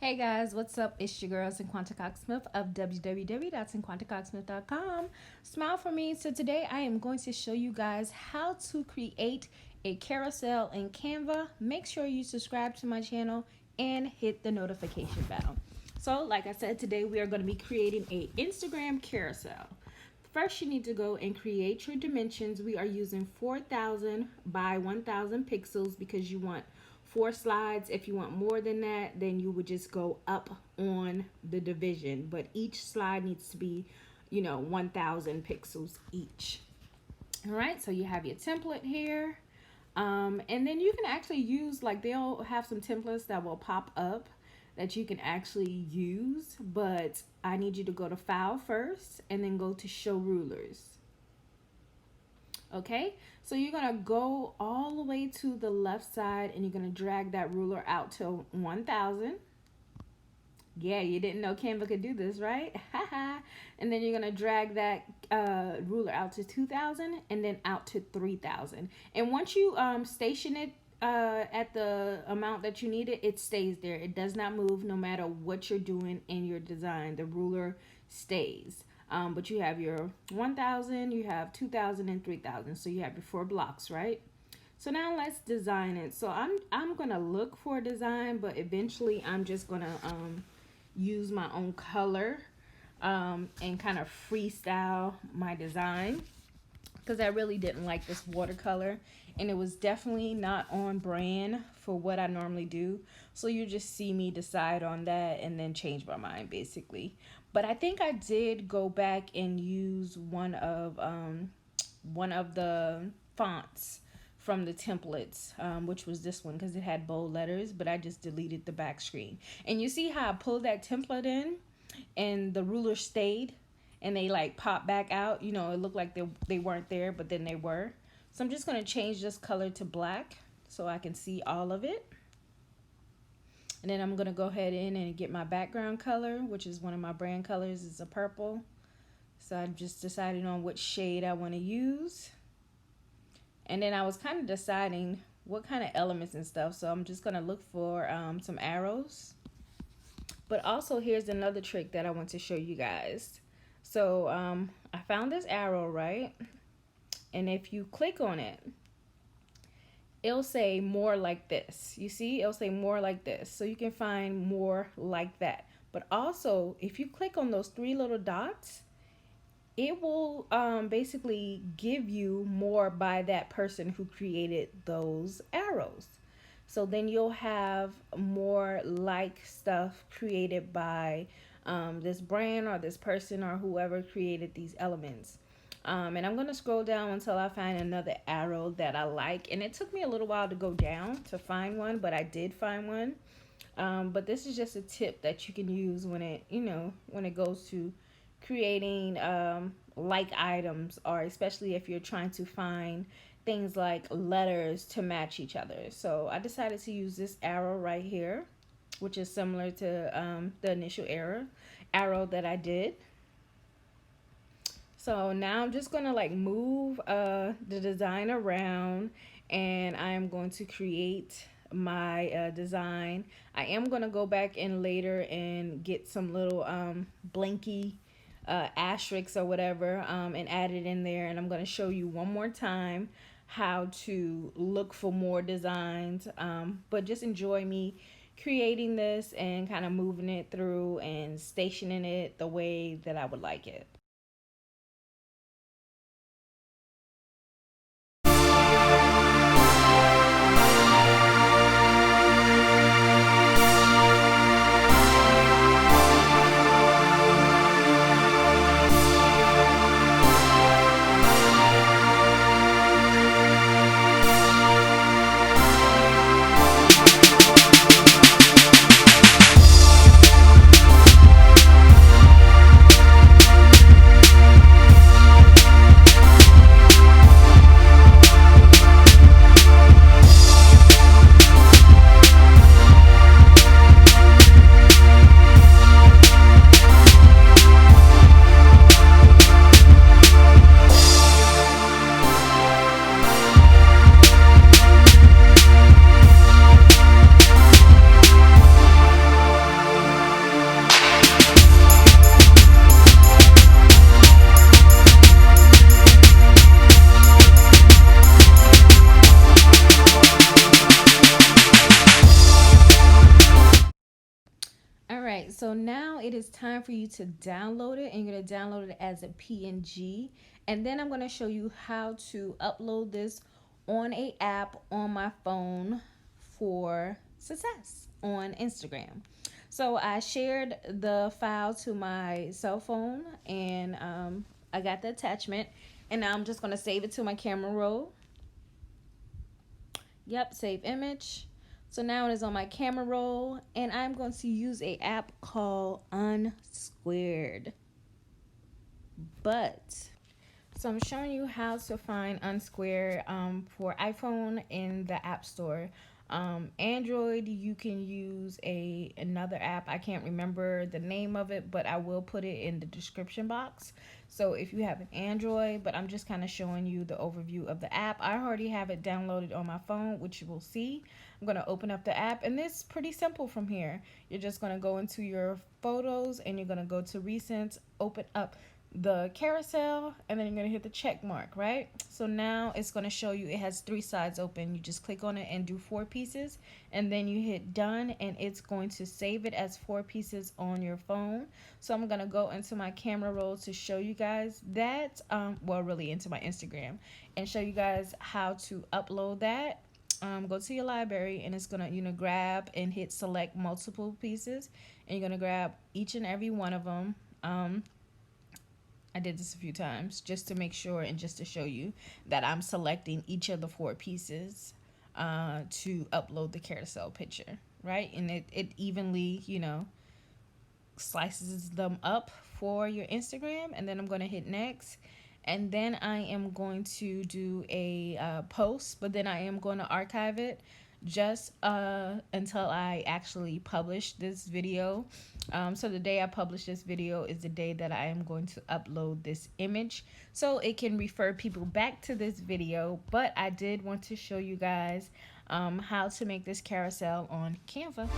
Hey guys, what's up? It's your girl Cinquanta Cox-Smith of www.cinquantacoxsmith.com. Smile for me. So today I am going to show you guys how to create a carousel in Canva. Make sure you subscribe to my channel and hit the notification bell. So like I said, today we are going to be creating a Instagram carousel. First, you need to go and create your dimensions. We are using 4,000 by 1,000 pixels because you want 4 slides. If you want more than that, then you would just go up on the division. But each slide needs to be, 1,000 pixels each. All right, so you have your template here. And then you can actually use, like, they'll have some templates that will pop up that you can actually use, but I need you to go to File first and then go to Show Rulers. Okay, so you're gonna go all the way to the left side and you're gonna drag that ruler out to 1,000. Yeah, you didn't know Canva could do this, right? And then you're gonna drag that ruler out to 2,000 and then out to 3,000. And once you station it at the amount that you need it, it stays there. It does not move no matter what you're doing in your design. The ruler stays. But you have your 1,000, you have 2,000 and 3,000. So you have your 4 blocks, right? So now let's design it. So I'm gonna look for a design, but eventually I'm just gonna use my own color and kind of freestyle my design, because I really didn't like this watercolor and it was definitely not on brand for what I normally do. So you just see me decide on that and then change my mind basically. But I think I did go back and use one of the fonts from the templates, which was this one because it had bold letters, but I just deleted the back screen. And you see how I pulled that template in and the ruler stayed and they like popped back out. It looked like they weren't there, but then they were. So I'm just going to change this color to black so I can see all of it. And then I'm going to go ahead in and get my background color, which is one of my brand colors. It's a purple. So I just decided on which shade I want to use. And then I was kind of deciding what kind of elements and stuff. So I'm just going to look for some arrows. But also here's another trick that I want to show you guys. So I found this arrow, right? And if you click on it, it'll say more like this. You see, it'll say more like this. So you can find more like that. But also, if you click on those 3 little dots, it will basically give you more by that person who created those arrows. So then you'll have more like stuff created by this brand or this person or whoever created these elements. And I'm going to scroll down until I find another arrow that I like. And it took me a little while to go down to find one, but I did find one. But this is just a tip that you can use when it goes to creating like items, or especially if you're trying to find things like letters to match each other. So I decided to use this arrow right here, which is similar to the initial arrow that I did. So now I'm just going to like move the design around and I'm going to create my design. I am going to go back in later and get some little blanky asterisks or whatever and add it in there. And I'm going to show you one more time how to look for more designs. But just enjoy me creating this and kind of moving it through and stationing it the way that I would like it. right, so now it is time for you to download it, and you're going to download it as a PNG. And then I'm going to show you how to upload this on a app on my phone for success on Instagram. So I shared the file to my cell phone, and I got the attachment, and now I'm just going to save it to my camera roll. Yep, save image. So now it is on my camera roll, and I'm going to use a app called Unsquared. So I'm showing you how to find Unsquared for iPhone in the App Store. Android, you can use another app. I can't remember the name of it, but I will put it in the description box. So if you have an Android, but I'm just kind of showing you the overview of the app. I already have it downloaded on my phone, which you will see. I'm going to open up the app, and it's pretty simple from here. You're just going to go into your photos, and you're going to go to recent, open up the carousel, and then you're going to hit the check mark, right? So now it's going to show you it has 3 sides open. You just click on it and do 4 pieces, and then you hit done, and it's going to save it as 4 pieces on your phone. So I'm going to go into my camera roll to show you guys that, well, really into my Instagram, and show you guys how to upload that. Go to your library, and it's going to, grab and hit select multiple pieces, and you're going to grab each and every one of them. I did this a few times just to make sure and just to show you that I'm selecting each of the 4 pieces to upload the carousel picture, right? And it evenly, slices them up for your Instagram. And then I'm going to hit next. And then I am going to do a post, but then I am going to archive it just until I actually publish this video. So the day I publish this video is the day that I am going to upload this image, so it can refer people back to this video. But I did want to show you guys how to make this carousel on Canva.